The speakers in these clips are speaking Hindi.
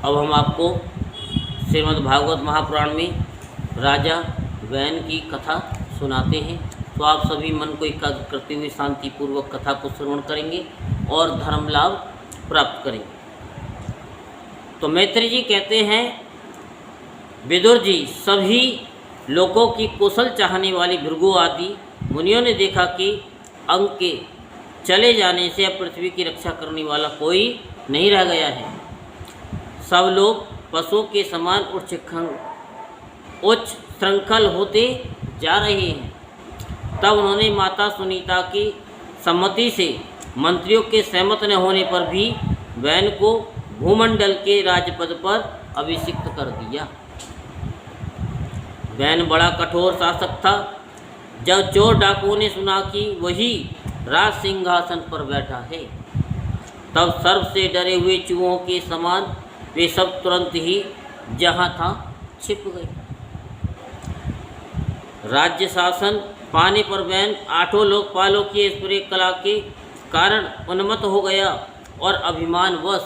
अब हम आपको श्रीमद् भागवत महापुराण में राजा वैन की कथा सुनाते हैं। तो आप सभी मन को एकाग्र करते हुए शांतिपूर्वक कथा को श्रवण करेंगे और धर्म लाभ प्राप्त करेंगे। तो मैत्री जी कहते हैं, विदुर जी, सभी लोगों की कुशल चाहने वाली भृगु आदि मुनियों ने देखा कि अंग के चले जाने से अब पृथ्वी की रक्षा करने वाला कोई नहीं रह गया है। सब लोग पशुओं के समान उच्च श्रृंखल होते जा रहे हैं। तब उन्होंने माता सुनीता की सम्मति से मंत्रियों के सहमत न होने पर भी वैन को भूमंडल के राजपद पर अभिषिक्त कर दिया। वैन बड़ा कठोर शासक था। जब चोर डाकुओं ने सुना कि वही राज सिंहासन पर बैठा है, तब सर्प से डरे हुए चूहों के समान वे सब तुरंत ही जहाँ था छिप गए। राज्य शासन पाने पर वैन आठों लोकपालों की ऐश्वर्य कला के कारण उन्मत्त हो गया और अभिमानवश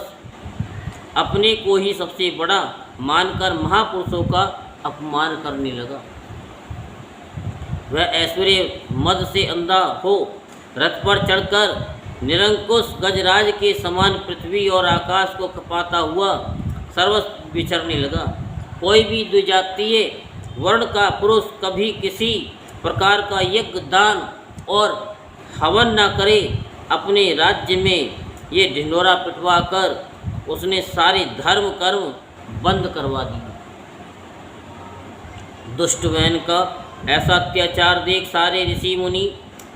अपने को ही सबसे बड़ा मानकर महापुरुषों का अपमान करने लगा। वह ऐश्वर्य मद से अंधा हो रथ पर चढ़कर निरंकुश गजराज के समान पृथ्वी और आकाश को खपाता हुआ सर्वस्व विचरने लगा। कोई भी द्विजातीय वर्ण का पुरुष कभी किसी प्रकार का यज्ञ दान और हवन न करे। अपने राज्य में ये ढिंढोरा पिटवा कर उसने सारे धर्म कर्म बंद करवा दिए। दुष्ट वैन का ऐसा अत्याचार देख सारे ऋषि मुनि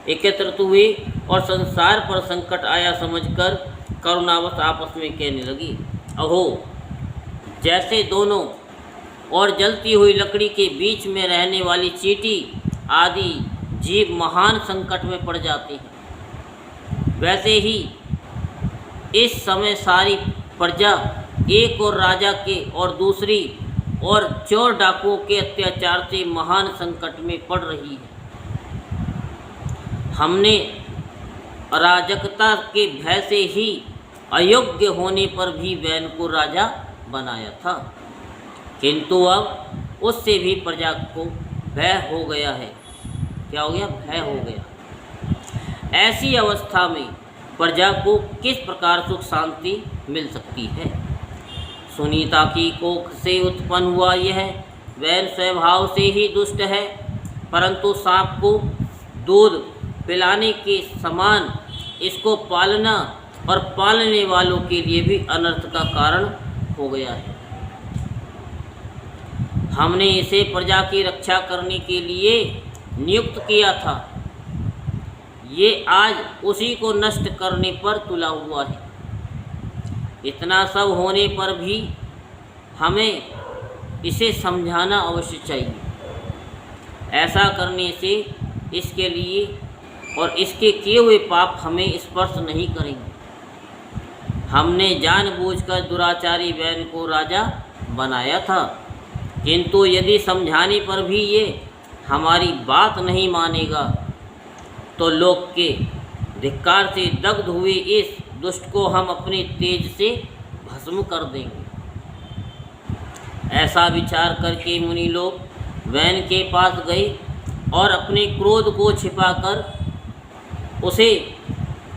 एकत्रित हुए और संसार पर संकट आया समझकर करुणावश आपस में कहने लगे, अहो, जैसे दोनों और जलती हुई लकड़ी के बीच में रहने वाली चींटी आदि जीव महान संकट में पड़ जाते हैं, वैसे ही इस समय सारी प्रजा एक और राजा के और दूसरी और चोर डाकुओं के अत्याचार से महान संकट में पड़ रही है। हमने अराजकता के भय से ही अयोग्य होने पर भी वैन को राजा बनाया था, किंतु अब उससे भी प्रजा को भय हो गया है। क्या हो गया? भय हो गया। ऐसी अवस्था में प्रजा को किस प्रकार सुख शांति मिल सकती है? सुनीता की कोख से उत्पन्न हुआ यह वैन स्वभाव से ही दुष्ट है, परंतु सांप को दूध पिलाने के समान इसको पालना और पालने वालों के लिए भी अनर्थ का कारण हो गया है। हमने इसे प्रजा की रक्षा करने के लिए नियुक्त किया था, ये आज उसी को नष्ट करने पर तुला हुआ है। इतना सब होने पर भी हमें इसे समझाना अवश्य चाहिए। ऐसा करने से इसके लिए और इसके किए हुए पाप हमें स्पर्श नहीं करेंगे। हमने जानबूझकर दुराचारी वैन को राजा बनाया था, किंतु यदि समझाने पर भी ये हमारी बात नहीं मानेगा तो लोक के धिक्कार से दग्ध हुए इस दुष्ट को हम अपने तेज से भस्म कर देंगे। ऐसा विचार करके मुनि लोग वैन के पास गए और अपने क्रोध को छिपाकर उसे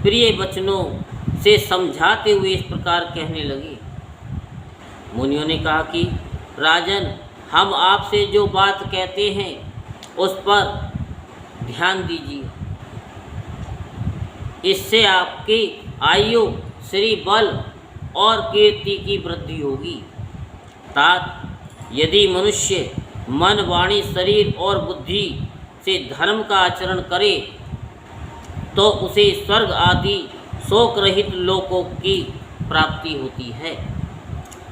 प्रिय वचनों से समझाते हुए इस प्रकार कहने लगे। मुनियों ने कहा कि राजन, हम आपसे जो बात कहते हैं उस पर ध्यान दीजिए। इससे आपकी आयु, श्री, बल और कीर्ति की वृद्धि होगी। तात, यदि मनुष्य मन, वाणी, शरीर और बुद्धि से धर्म का आचरण करे तो उसे स्वर्ग आदि शोक रहित लोकों की प्राप्ति होती है।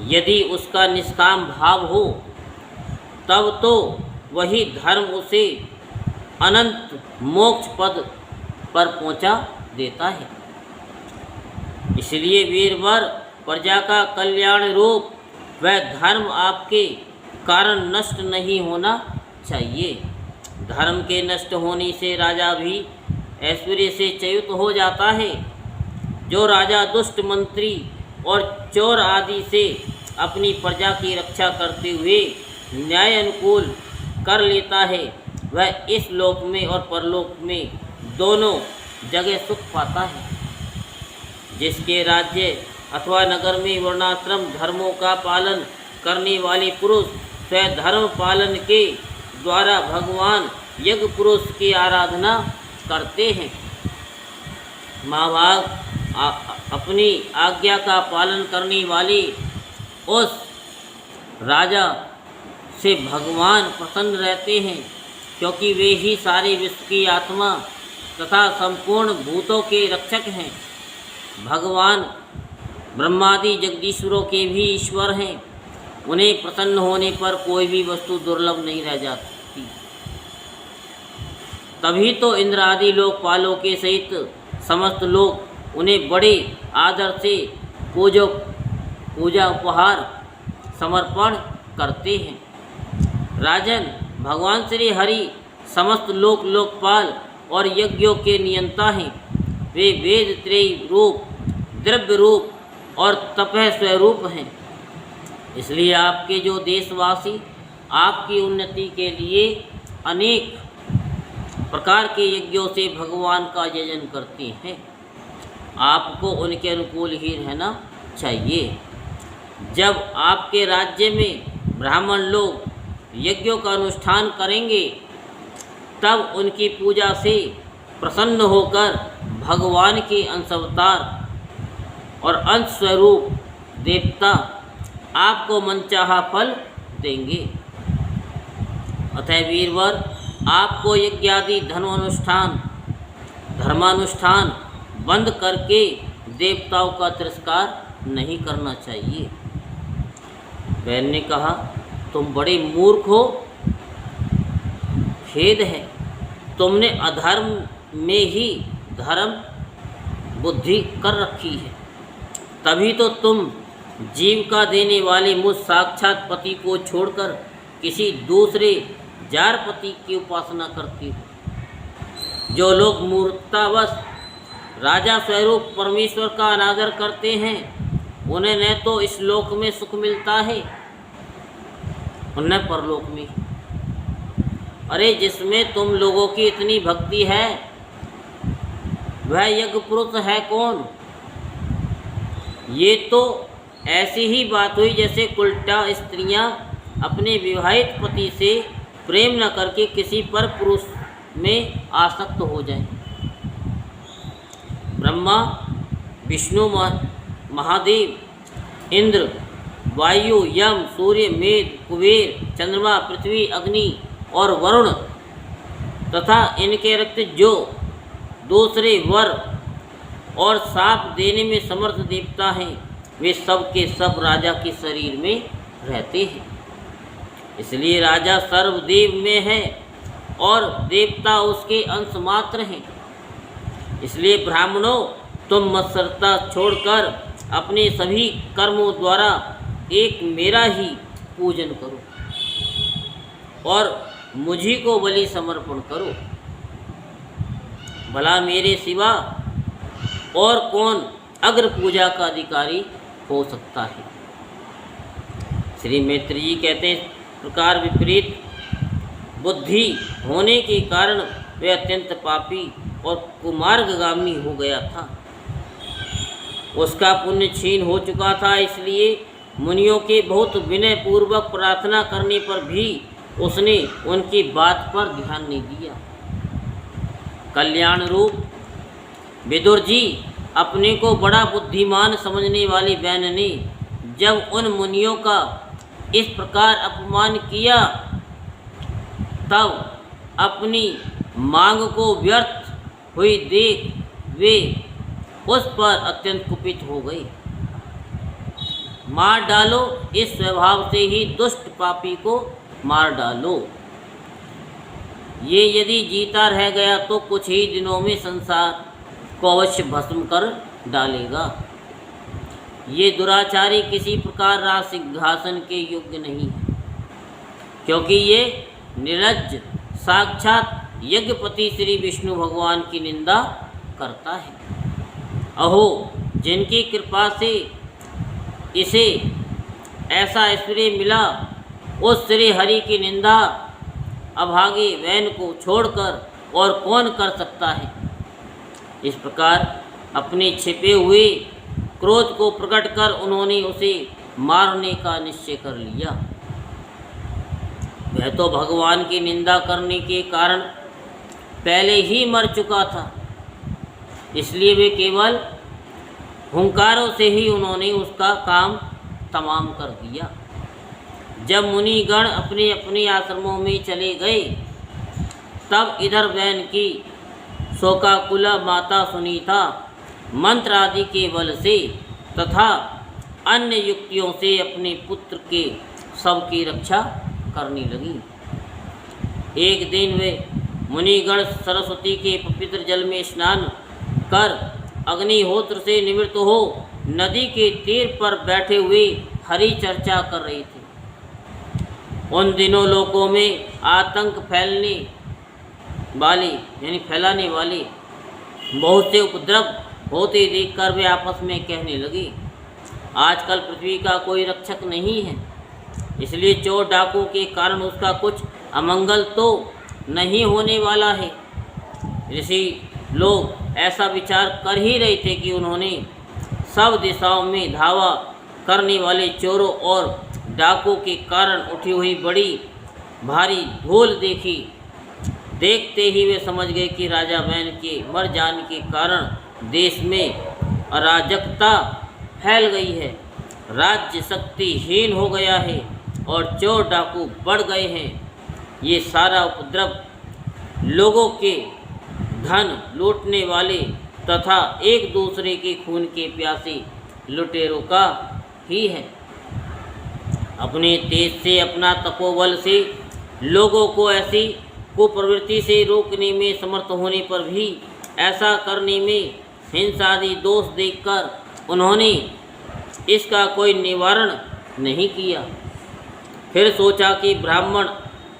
यदि उसका निष्काम भाव हो तब तो वही धर्म उसे अनंत मोक्ष पद पर पहुंचा देता है। इसलिए वीरवर, प्रजा का कल्याण रूप वह धर्म आपके कारण नष्ट नहीं होना चाहिए। धर्म के नष्ट होने से राजा भी ऐश्वर्य से च्युत हो जाता है। जो राजा दुष्ट मंत्री और चोर आदि से अपनी प्रजा की रक्षा करते हुए न्याय अनुकूल कर लेता है वह इस लोक में और परलोक में दोनों जगह सुख पाता है। जिसके राज्य अथवा नगर में वर्णाश्रम धर्मों का पालन करने वाले पुरुष स्वयं धर्म पालन के द्वारा भगवान यज्ञ पुरुष की आराधना करते हैं। महाभाग अपनी आज्ञा का पालन करने वाले उस राजा से भगवान प्रसन्न रहते हैं, क्योंकि वे ही सारे विश्व की आत्मा तथा संपूर्ण भूतों के रक्षक हैं। भगवान ब्रह्मादि जगदीश्वरों के भी ईश्वर हैं। उन्हें प्रसन्न होने पर कोई भी वस्तु दुर्लभ नहीं रह जाती। तभी तो इंद्र आदि लोकपालों के सहित समस्त लोग उन्हें बड़े आदर से पूजा उपहार समर्पण करते हैं। राजन, भगवान श्री हरि समस्त लोकपाल और यज्ञों के नियंता हैं। वे वेद त्रयी रूप, द्रव्य रूप और तपः स्वरूप हैं। इसलिए आपके जो देशवासी आपकी उन्नति के लिए अनेक प्रकार के यज्ञों से भगवान का यजन करते हैं। आपको उनके अनुकूल ही रहना चाहिए। जब आपके राज्य में ब्राह्मण लोग यज्ञों का अनुष्ठान करेंगे तब उनकी पूजा से प्रसन्न होकर भगवान के अंशावतार और अंश स्वरूप देवता आपको मनचाहा फल देंगे। अतः वीरवर, आपको यज्ञादि धर्मानुष्ठान बंद करके देवताओं का तिरस्कार नहीं करना चाहिए। बहन ने कहा, तुम बड़े मूर्ख हो, खेद है। तुमने अधर्म में ही धर्म बुद्धि कर रखी है। तभी तो तुम जीविका देने वाले मुझ साक्षात पति को छोड़कर किसी दूसरे जार पति की उपासना करती हो। जो लोग मूर्खतावश राजा स्वरूप परमेश्वर का अनादर करते हैं उन्हें न तो इस लोक में सुख मिलता है और न परलोक में। अरे, जिसमें तुम लोगों की इतनी भक्ति है वह यज्ञ पुरुष है कौन? ये तो ऐसी ही बात हुई जैसे कुलटा स्त्रियां अपने विवाहित पति से प्रेम न करके किसी पर पुरुष में आसक्त हो जाएं। ब्रह्मा, विष्णु, महादेव, इंद्र, वायु, यम, सूर्य, मेघ, कुबेर, चंद्रमा, पृथ्वी, अग्नि और वरुण तथा इनके रक्त जो दूसरे वर और साप देने में समर्थ देवता हैं, वे सब के सब राजा के शरीर में रहते हैं। इसलिए राजा सर्वदेव में है और देवता उसके अंश मात्र हैं। इसलिए ब्राह्मणों, तुम मत्सरता छोड़कर अपने सभी कर्मों द्वारा एक मेरा ही पूजन करो और मुझी को बलि समर्पण करो। भला मेरे सिवा और कौन अग्र पूजा का अधिकारी हो सकता है? श्री मैत्री जी कहते हैं, इस प्रकार विपरीत बुद्धि होने के कारण वह अत्यंत पापी और कुमार्गगामी हो गया था। उसका पुण्य क्षीण हो चुका था। इसलिए मुनियों के बहुत विनय पूर्वक प्रार्थना करने पर भी उसने उनकी बात पर ध्यान नहीं दिया। कल्याण रूप विदुर जी, अपने को बड़ा बुद्धिमान समझने वाली बहन ने जब उन मुनियों का इस प्रकार अपमान किया तब अपनी मांग को व्यर्थ हुई देख वे उस पर अत्यंत कुपित हो गए। मार डालो, इस स्वभाव से ही दुष्ट पापी को मार डालो। ये यदि जीता रह गया तो कुछ ही दिनों में संसार को अवश्य भस्म कर डालेगा। ये दुराचारी किसी प्रकार राज सिंहासन के योग्य नहीं है, क्योंकि ये निर्लज्ज साक्षात यज्ञपति श्री विष्णु भगवान की निंदा करता है। अहो, जिनकी कृपा से इसे ऐसा श्री मिला, उस श्री हरि की निंदा अभागे वैन को छोड़कर और कौन कर सकता है। इस प्रकार अपने छिपे हुए क्रोध को प्रकट कर उन्होंने उसे मारने का निश्चय कर लिया। वह तो भगवान की निंदा करने के कारण पहले ही मर चुका था, इसलिए वे केवल हुंकारों से ही उन्होंने उसका काम तमाम कर दिया। जब मुनिगण अपने अपने आश्रमों में चले गए, तब इधर वैन की शोकाकुला माता सुनीता मंत्र आदि के बल से तथा अन्य युक्तियों से अपने पुत्र के शव की रक्षा करने लगी। एक दिन वे मुनिगण सरस्वती के पवित्र जल में स्नान कर अग्निहोत्र से निवृत्त हो नदी के तीर पर बैठे हुए हरि चर्चा कर रहे थे। उन दिनों लोगों में आतंक फैलाने वाले बहुत से उपद्रव होते देखकर वे आपस में कहने लगे, आजकल पृथ्वी का कोई रक्षक नहीं है, इसलिए चोर डाकू के कारण उसका कुछ अमंगल तो नहीं होने वाला है। ऋषि लोग ऐसा विचार कर ही रहे थे कि उन्होंने सब दिशाओं में धावा करने वाले चोरों और डाकू के कारण उठी हुई बड़ी भारी धूल देखी। देखते ही वे समझ गए कि राजा वैन के मर जाने के कारण देश में अराजकता फैल गई है, राज्य शक्तिहीन हो गया है और चोर डाकू बढ़ गए हैं। ये सारा उपद्रव लोगों के धन लूटने वाले तथा एक दूसरे के खून के प्यासे लुटेरों का ही है। अपने तेज से अपना तपोबल से लोगों को ऐसी कुप्रवृत्ति से रोकने में समर्थ होने पर भी ऐसा करने में हिंसा आदि दोष देखकर उन्होंने इसका कोई निवारण नहीं किया। फिर सोचा कि ब्राह्मण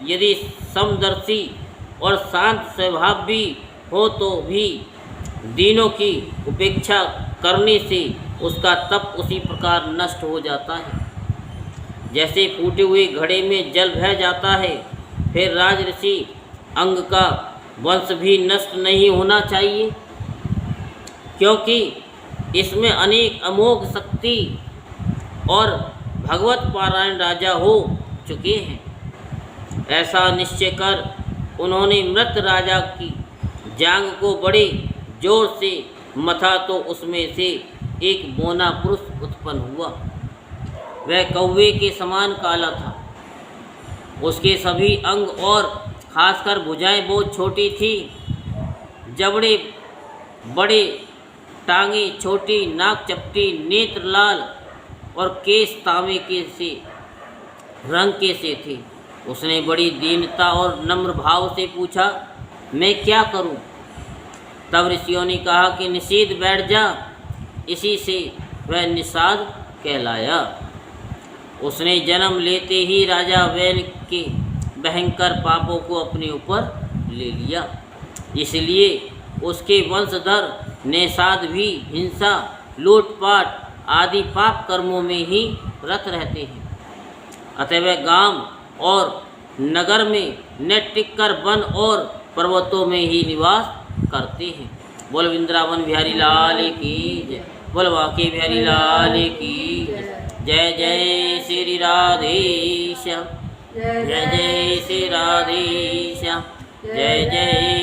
यदि समदर्शी और शांत स्वभाव भी हो तो भी दीनों की उपेक्षा करने से उसका तप उसी प्रकार नष्ट हो जाता है जैसे फूटे हुए घड़े में जल बह जाता है। फिर राजऋषि अंग का वंश भी नष्ट नहीं होना चाहिए, क्योंकि इसमें अनेक अमोघ शक्ति और भगवत पारायण राजा हो चुके हैं। ऐसा निश्चय कर उन्होंने मृत राजा की जांग को बड़े जोर से मथा तो उसमें से एक बोना पुरुष उत्पन्न हुआ। वह कौवे के समान काला था। उसके सभी अंग और खासकर भुजाएं बहुत छोटी थी। जबड़े बड़े, टांगे छोटी, नाक चपटी, नेत्र लाल और केश तांबे के से रंग के से थे। उसने बड़ी दीनता और नम्र भाव से पूछा, मैं क्या करूं? तब ऋषियों ने कहा कि निषेध बैठ जा। इसी से वह निषाद कहलाया। उसने जन्म लेते ही राजा वैन के भयंकर पापों को अपने ऊपर ले लिया, इसलिए उसके वंशधर निषाद भी हिंसा, लूटपाट आदि पाप कर्मों में ही रत रहते हैं। अतः वह गांव और नगर में न टिककर वन और पर्वतों में ही निवास करते हैं। बोल वृंदावन बिहारी लाल की जय, बोल बांके बिहारी लाल की जय। जय श्री राधेश्याम, जय जय श्री राधेश्याम, जय जय